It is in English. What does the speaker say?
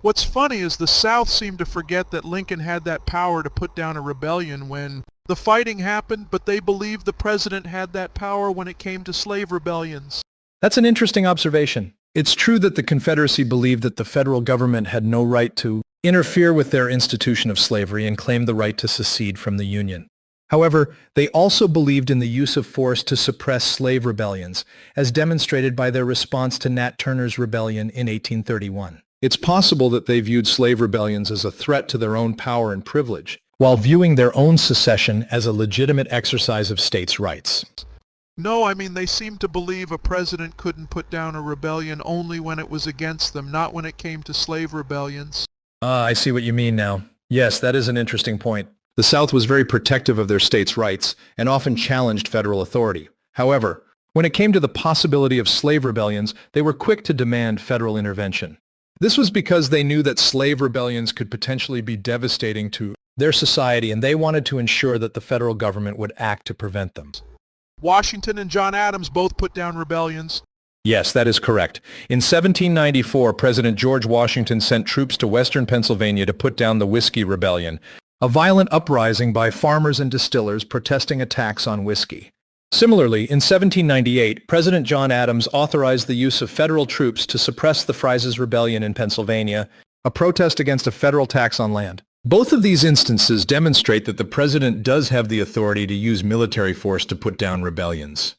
What's funny is the South seemed to forget that Lincoln had that power to put down a rebellion when the fighting happened, but they believed the president had that power when it came to slave rebellions. That's an interesting observation. It's true that the Confederacy believed that the federal government had no right to interfere with their institution of slavery and claimed the right to secede from the Union. However, they also believed in the use of force to suppress slave rebellions, as demonstrated by their response to Nat Turner's rebellion in 1831. It's possible that they viewed slave rebellions as a threat to their own power and privilege, while viewing their own secession as a legitimate exercise of states' rights. No, I mean they seemed to believe a president couldn't put down a rebellion only when it was against them, not when it came to slave rebellions. I see what you mean now. Yes, that is an interesting point. The South was very protective of their states' rights and often challenged federal authority. However, when it came to the possibility of slave rebellions, they were quick to demand federal intervention. This was because they knew that slave rebellions could potentially be devastating to their society, and they wanted to ensure that the federal government would act to prevent them. Washington and John Adams both put down rebellions. Yes, that is correct. In 1794, President George Washington sent troops to western Pennsylvania to put down the Whiskey Rebellion, a violent uprising by farmers and distillers protesting a tax on whiskey. Similarly, in 1798, President John Adams authorized the use of federal troops to suppress the Fry's Rebellion in Pennsylvania, a protest against a federal tax on land. Both of these instances demonstrate that the president does have the authority to use military force to put down rebellions.